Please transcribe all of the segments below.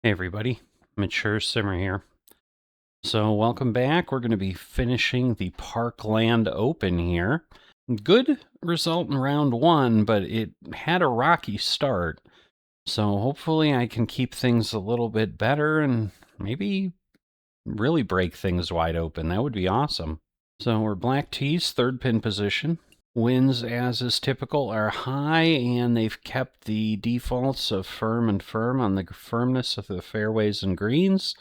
Hey everybody, Mature Simmer here. So welcome back. We're going to be finishing the Parkland Open here. Good result in round one, but it had a rocky start. So hopefully I can keep things a little bit better and maybe really break things wide open. That would be awesome. So we're black tees, third pin position. Winds, as is typical, are high, and they've kept the defaults of firm and firm on the firmness of the fairways and greens,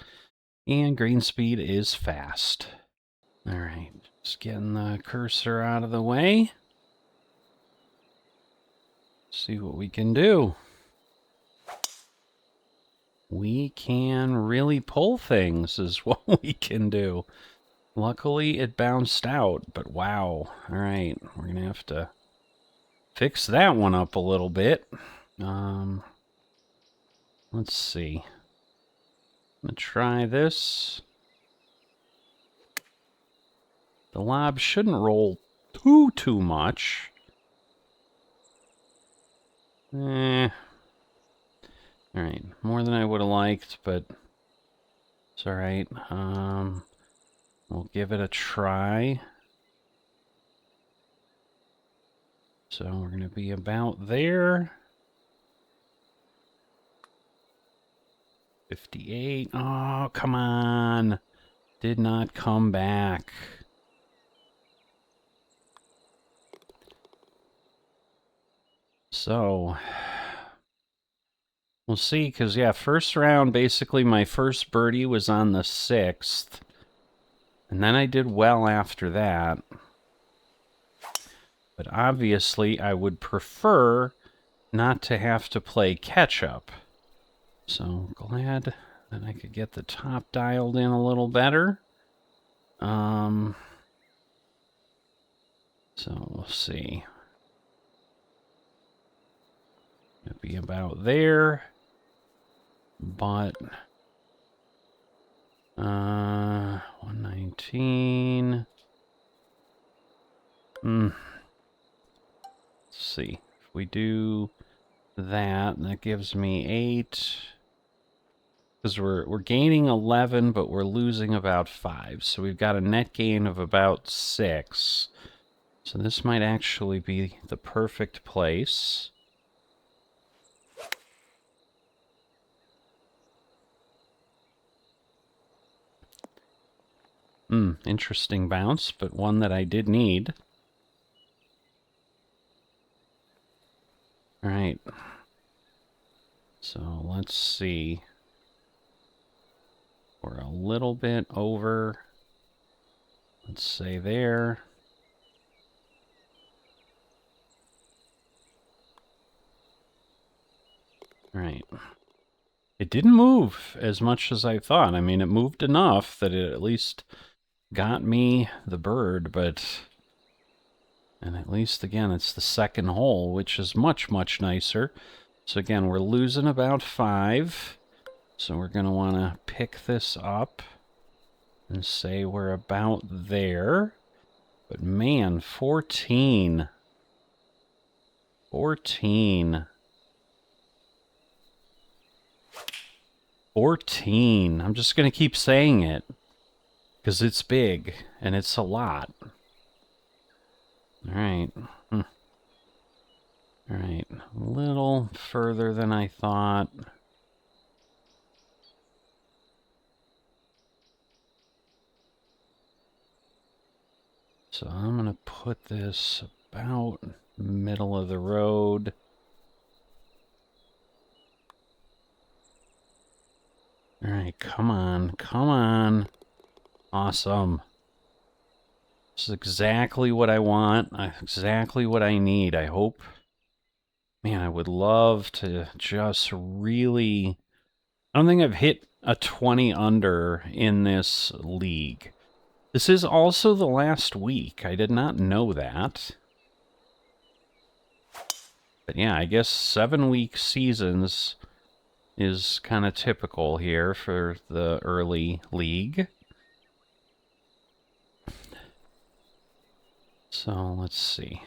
and green speed is fast. All right, just getting the cursor out of the way. See what we can do. We can really pull things is what we can do. Luckily, it bounced out, but wow. All right, we're going to have to fix that one up a little bit. Let's see. I'm going to try this. The lob shouldn't roll too much. All right, more than I would have liked, but it's all right. We'll give it a try. So we're going to be about there. 58. Oh, come on. Did not come back. So we'll see, because, yeah, first round, basically my first birdie was on the 6th. And then I did well after that. But obviously, I would prefer not to have to play catch-up. So glad that I could get the top dialed in a little better. So we'll see. It'll be about there. But 119. Let's see. If we do that gives me 8. Because we're gaining 11, but we're losing about 5. So we've got a net gain of about 6. So this might actually be the perfect place. Interesting bounce, but one that I did need. All right. So let's see. We're a little bit over. Let's say there. All right. It didn't move as much as I thought. I mean, it moved enough that it at least got me the bird, but... And at least, again, it's the second hole, which is much, much nicer. So again, we're losing about 5. So we're going to want to pick this up and say we're about there. But man, 14. 14. 14. I'm just going to keep saying it because it's big and it's a lot. All right. All right. A little further than I thought. So I'm going to put this about middle of the road. All right, come on, come on. Awesome. This is exactly what I want, exactly what I need, I hope. Man, I would love to just really... I don't think I've hit a 20 under in this league. This is also the last week. I did not know that. But yeah, I guess 7-week seasons is kind of typical here for the early league. So let's see.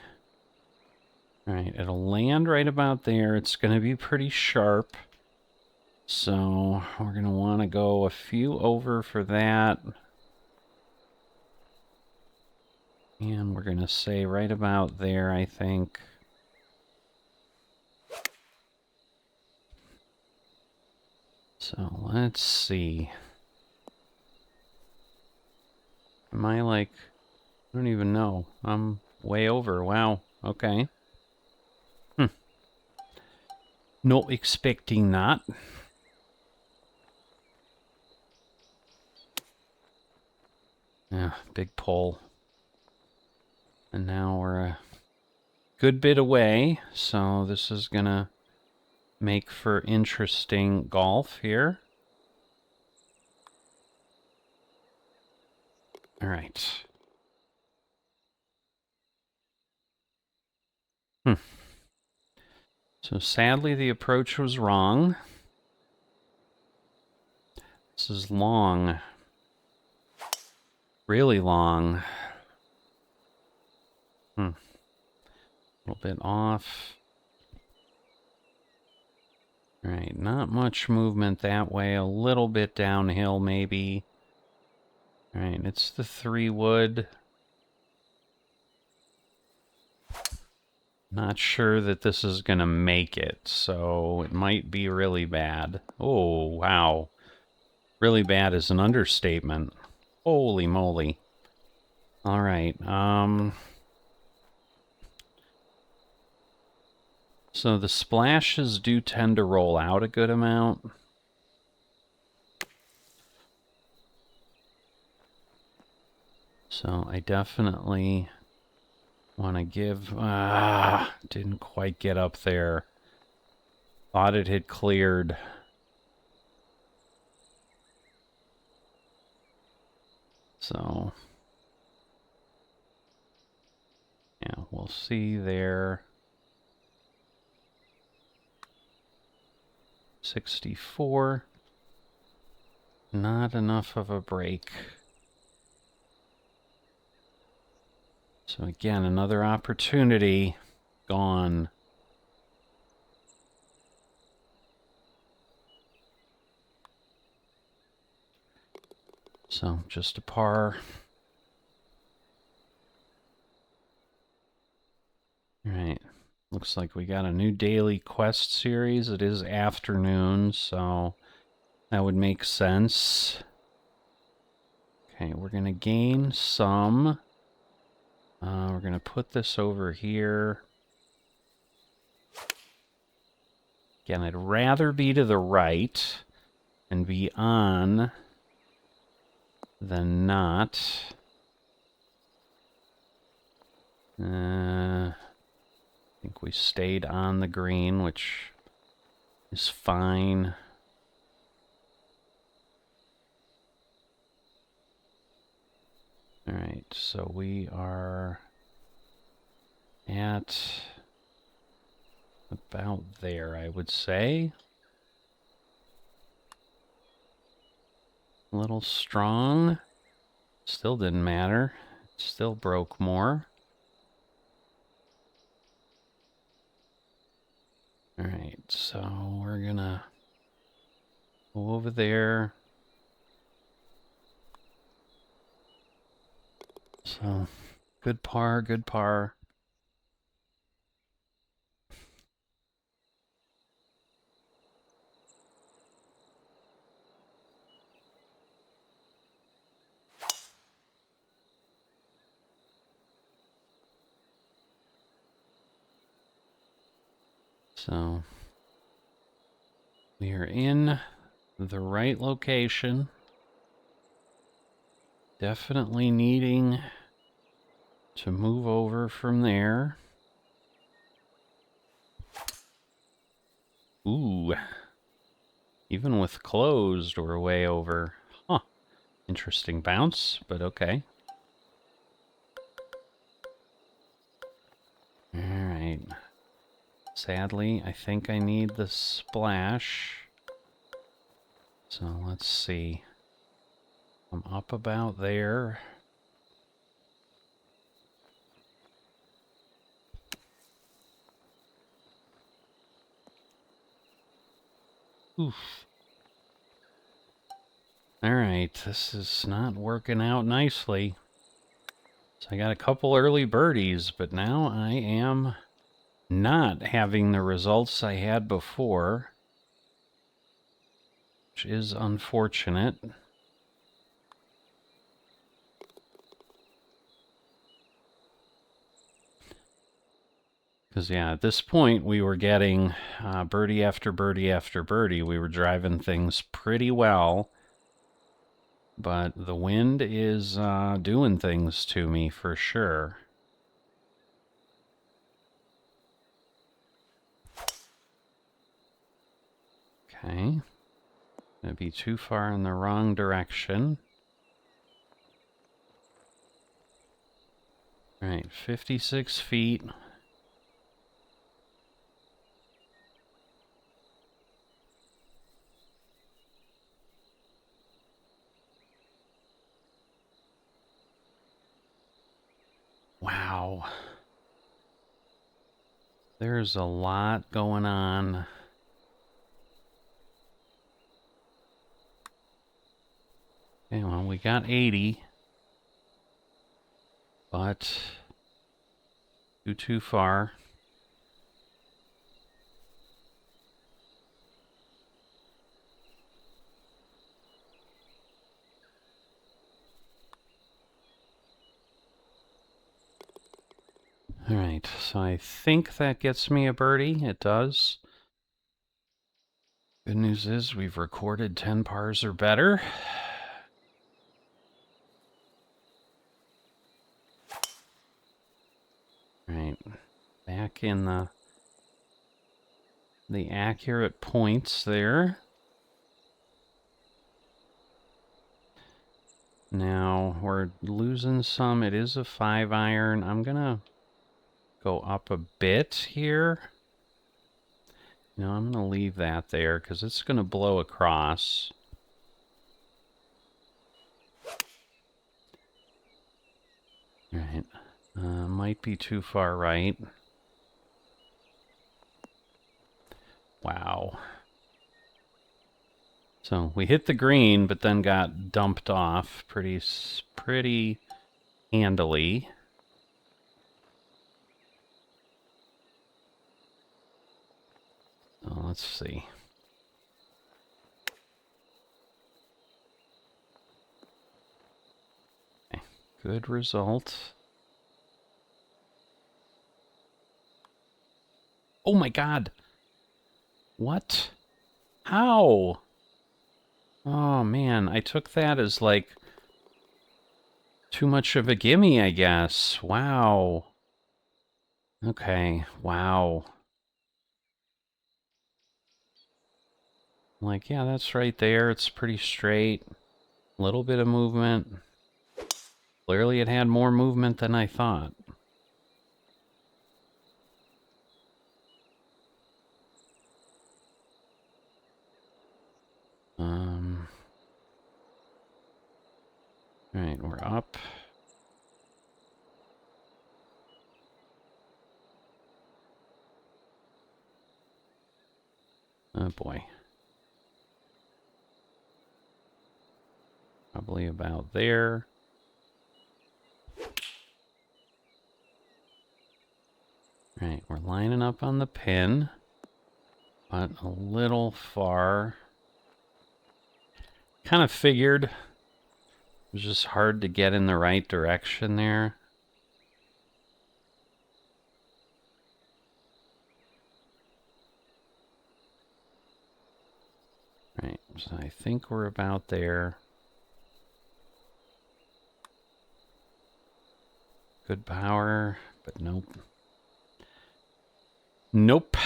All right, it'll land right about there. It's going to be pretty sharp. So we're going to want to go a few over for that. And we're going to say right about there, I think. So let's see. Am I like, I don't even know. I'm way over. Wow. Okay. Not expecting that. Yeah, big pull. And now we're a good bit away, so this is gonna make for interesting golf here. All right. So sadly, the approach was wrong. This is long. Really long. A little bit off. All right, not much movement that way. A little bit downhill, maybe. All right, it's the 3-wood. Not sure that this is going to make it, so it might be really bad. Oh, wow. Really bad is an understatement. Holy moly. All right. So the splashes do tend to roll out a good amount. So I definitely want to give... didn't quite get up there. Thought it had cleared. So... yeah, we'll see there. 64. Not enough of a break. So again, another opportunity gone. So just a par. All right. Looks like we got a new daily quest series. It is afternoon, so that would make sense. Okay, we're going to gain some. We're going to put this over here. Again, I'd rather be to the right and be on than not. I think we stayed on the green, which is fine. All right, so we are at about there, I would say. A little strong. Still didn't matter. It still broke more. All right, so we're gonna go over there. So, good par, good par. So, we are in the right location. Definitely needing to move over from there. Ooh. Even with closed, we're way over. Huh. Interesting bounce, but okay. Alright. Sadly, I think I need the splash. So let's see. I'm up about there. Oof. All right, this is not working out nicely. So I got a couple early birdies, but now I am not having the results I had before, which is unfortunate. Because, yeah, at this point, we were getting birdie after birdie after birdie. We were driving things pretty well. But the wind is doing things to me for sure. Okay. Gonna be too far in the wrong direction. All right, 56 feet. Wow. There's a lot going on. Okay, well, we got 80. But too far. All right, so I think that gets me a birdie. It does. Good news is we've recorded 10 pars or better. All right, back in the accurate points there. Now we're losing some. It is a 5-iron. I'm gonna go up a bit here. No, I'm gonna leave that there because it's gonna blow across. All right, might be too far right. Wow. So we hit the green, but then got dumped off pretty handily. So let's see. Okay, good result. Oh my God. What? How? Oh man, I took that as like too much of a gimme, I guess. Wow. Okay, wow. Like, yeah, that's right there. It's pretty straight. A little bit of movement. Clearly it had more movement than I thought. All right, we're up. Oh boy. Probably about there. All right, we're lining up on the pin, but a little far. Kind of figured it was just hard to get in the right direction there. All right, so I think we're about there. Good power, but nope. Nope.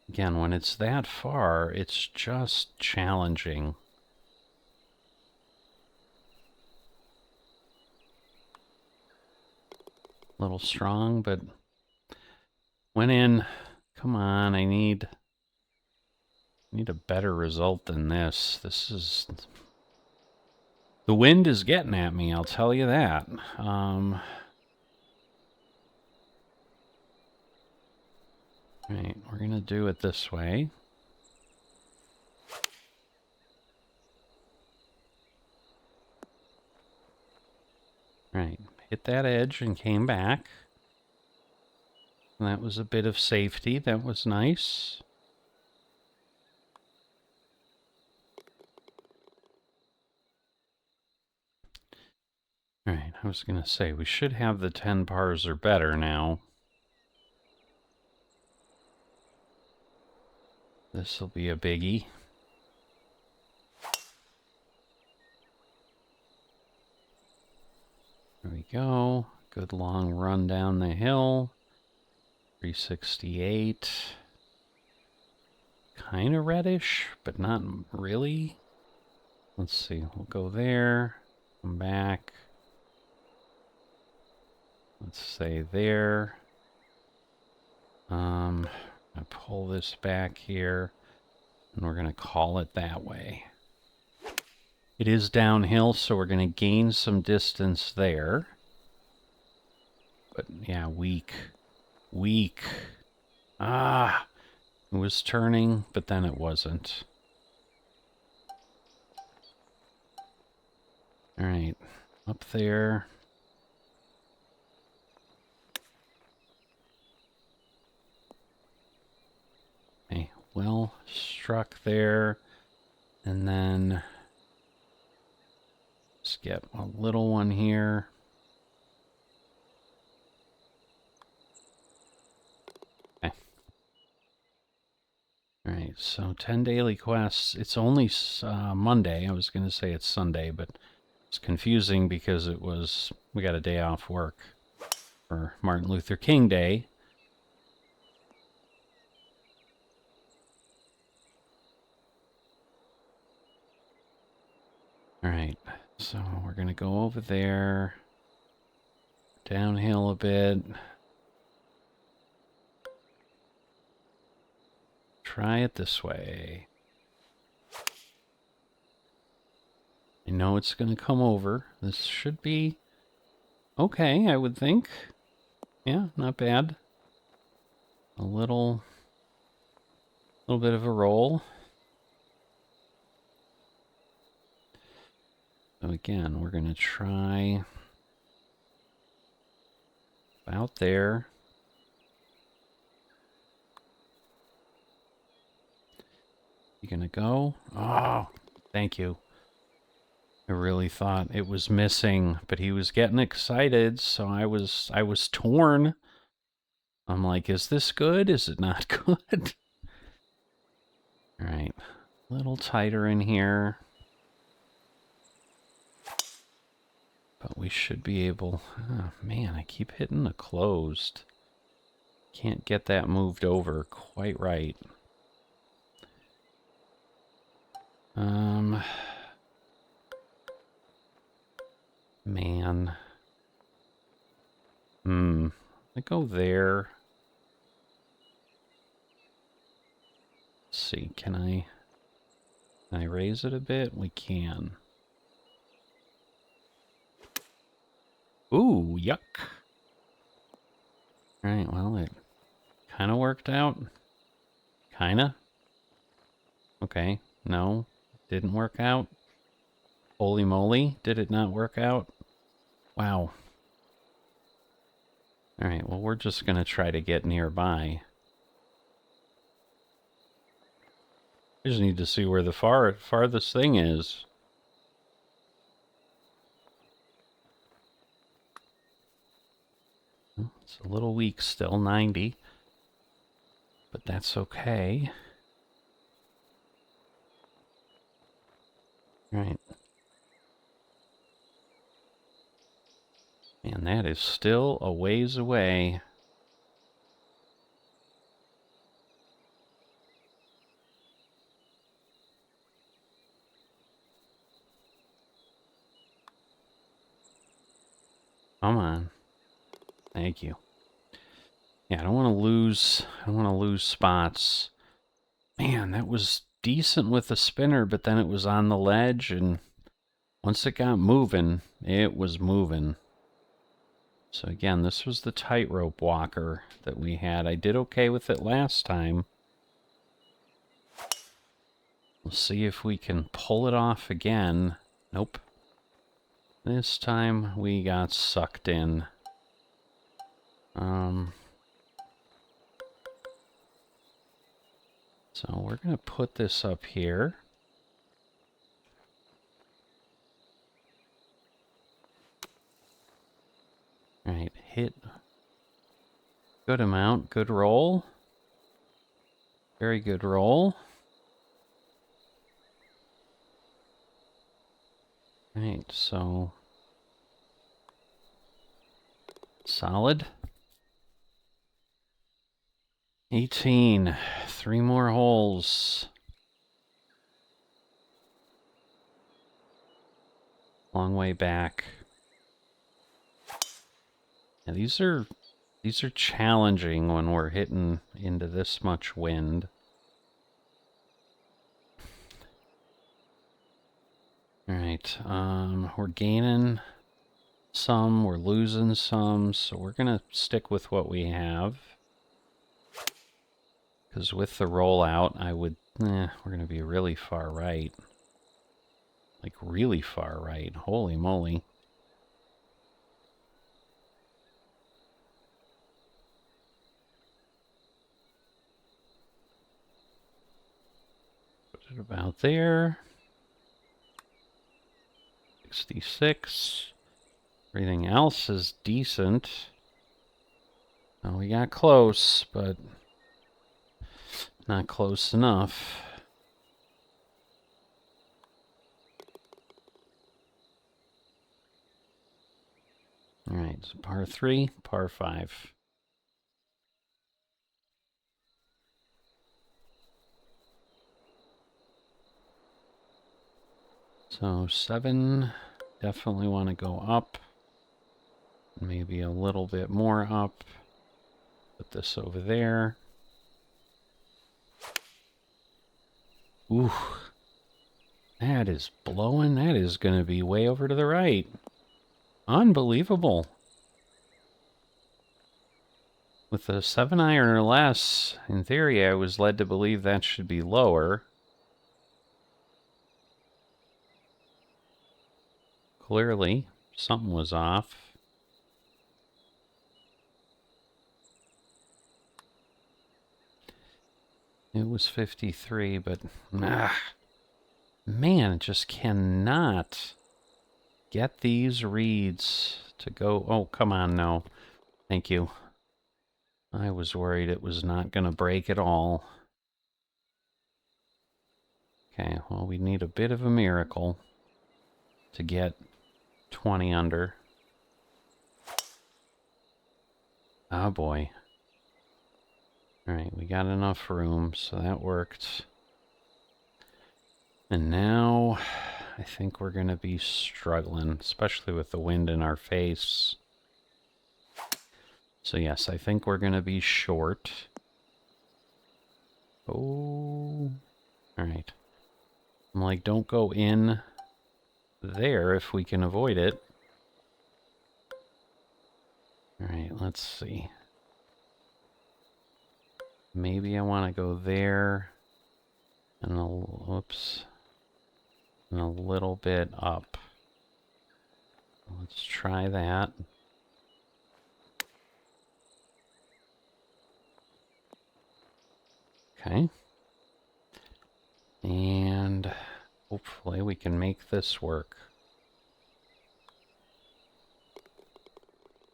Again, when it's that far, it's just challenging. A little strong, but went in. Come on, I need a better result than this. This is... The wind is getting at me, I'll tell you that. Right, we're going to do it this way. Right, hit that edge and came back. And that was a bit of safety. That was nice. All right, I was going to say, we should have the 10 pars or better now. This will be a biggie. There we go. Good long run down the hill. 368. Kind of reddish, but not really. Let's see. We'll go there. Come back. Let's say there. I pull this back here, and we're going to call it that way. It is downhill, so we're going to gain some distance there. But yeah, weak. Weak. Ah! It was turning, but then it wasn't. All right, up there. Okay, well struck there. And then let's get a little one here. Okay. All right, so 10 daily quests. It's only Monday. I was going to say it's Sunday, but it's confusing because we got a day off work for Martin Luther King Day. All right, so we're going to go over there, downhill a bit. Try it this way. I know it's going to come over. This should be okay, I would think. Yeah, not bad. A little bit of a roll. So again, we're going to try about there. You gonna go? Oh, thank you. I really thought it was missing, but he was getting excited, so I was torn. I'm like, is this good? Is it not good? All right, a little tighter in here. But we should be able... Oh, man, I keep hitting the closed. Can't get that moved over quite right. Man. I go there. Let's see, can I raise it a bit? We can. Ooh, yuck. Alright, well, it kind of worked out. Kinda. Okay, no, didn't work out. Holy moly, did it not work out? Wow. Alright, well, we're just going to try to get nearby. I just need to see where the farthest thing is. It's a little weak still, 90. But that's okay. Alright. Man, that is still a ways away. Come on. Thank you. Yeah, I don't want to lose spots. Man, that was decent with the spinner, but then it was on the ledge, and once it got moving, it was moving. So again, this was the tightrope walker that we had. I did okay with it last time. We'll see if we can pull it off again. Nope. This time we got sucked in. So we're going to put this up here. All right, hit. Good amount, good roll. Very good roll. All right, so solid. 18. 3 more holes. Long way back. Yeah, these are challenging when we're hitting into this much wind. All right, we're gaining some, we're losing some, so we're gonna stick with what we have. Because with the rollout, we're gonna be really far right. Like really far right, holy moly. Put it about there. 66. Everything else is decent. Now we got close, but not close enough. All right, so par 3, par 5. So 7, definitely want to go up. Maybe a little bit more up. Put this over there. Ooh, that is blowing. That is going to be way over to the right. Unbelievable. With a 7-iron or less, in theory, I was led to believe that should be lower. Clearly, something was off. It was 53, but man, just cannot get these reeds to go. Oh, come on, no. Thank you. I was worried it was not going to break at all. Okay, well, we need a bit of a miracle to get 20 under. Oh, boy. All right, we got enough room, so that worked. And now I think we're going to be struggling, especially with the wind in our face. So yes, I think we're going to be short. Oh, all right. I'm like, don't go in there if we can avoid it. All right, let's see. Maybe I want to go there and oops, and a little bit up. Let's try that. Okay. And hopefully we can make this work.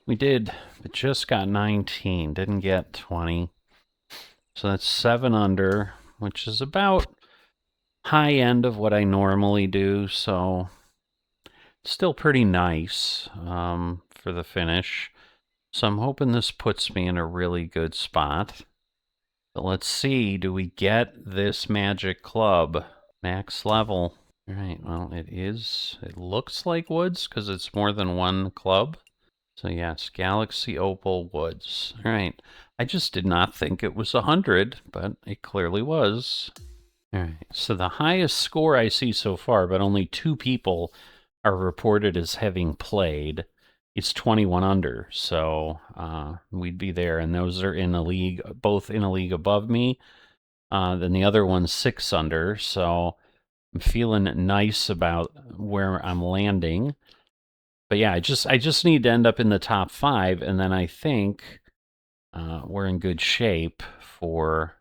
We did, but just got 19, didn't get 20. So that's 7 under, which is about high end of what I normally do, so still pretty nice for the finish. So I'm hoping this puts me in a really good spot. But let's see, do we get this magic club? Max level. All right, well, it looks like woods because it's more than one club. So yes, Galaxy Opal Woods. All right, I just did not think it was 100, but it clearly was. All right, so the highest score I see so far, but only 2 people are reported as having played. It's 21 under, so we'd be there, and those are in a league, both in a league above me. Then the other one's 6 under, so I'm feeling nice about where I'm landing. But yeah, I just need to end up in the top 5, and then I think we're in good shape for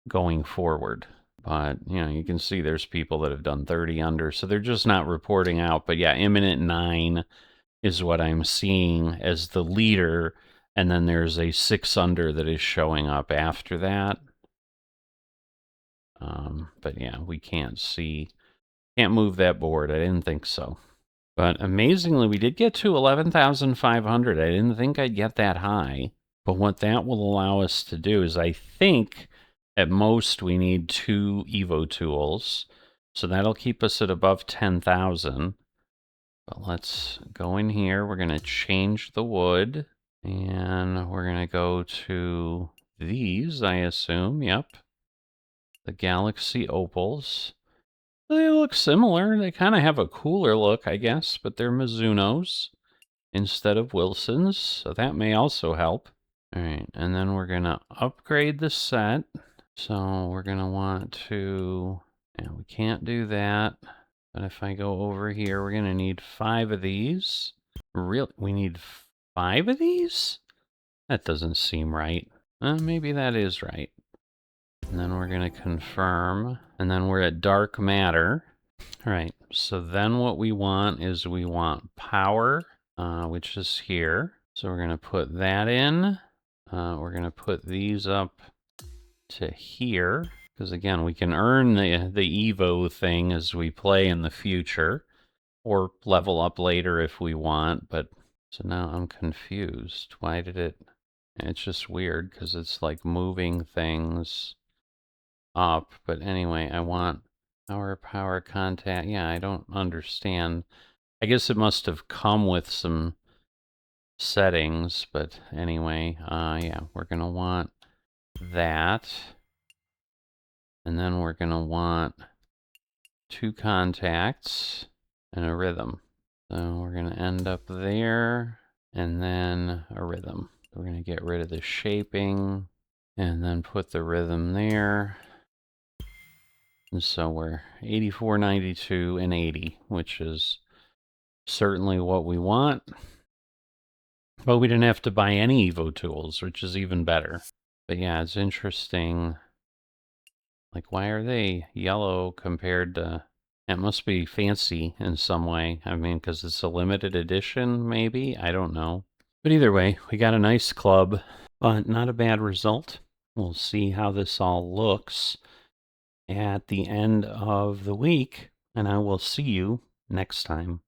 going forward. But, you know, you can see there's people that have done 30 under, so they're just not reporting out. But yeah, imminent 9 is what I'm seeing as the leader, and then there's a 6 under that is showing up after that. But yeah, we can't move that board. I didn't think so. But amazingly, we did get to 11,500. I didn't think I'd get that high. But what that will allow us to do is, I think at most we need 2 Evo tools. So that'll keep us at above 10,000. But let's go in here. We're going to change the wood. And we're going to go to these, I assume. Yep. The Galaxy Opals. They look similar. They kind of have a cooler look, I guess, but they're Mizunos instead of Wilsons, so that may also help. All right, and then we're going to upgrade the set. So we're going to want to, yeah, we can't do that. But if I go over here, we're going to need 5 of these. Really? We need 5 of these? That doesn't seem right. Maybe that is right. And then we're going to confirm. And then we're at dark matter. All right, so then what we want is we want power, which is here. So we're going to put that in. We're going to put these up to here. Because again, we can earn the Evo thing as we play in the future. Or level up later if we want. But so now I'm confused. Why did it... It's just weird because it's like moving things up. But anyway, I want our power contact. Yeah, I don't understand. I guess it must have come with some settings, but anyway, yeah, we're going to want that. And then we're going to want 2 contacts and a rhythm. So we're going to end up there and then a rhythm. We're going to get rid of the shaping and then put the rhythm there. And so we're 84, 92, and 80, which is certainly what we want. But we didn't have to buy any Evo tools, which is even better. But yeah, it's interesting. Like, why are they yellow compared to... It must be fancy in some way. I mean, because it's a limited edition, maybe? I don't know. But either way, we got a nice club, but not a bad result. We'll see how this all looks at the end of the week, and I will see you next time.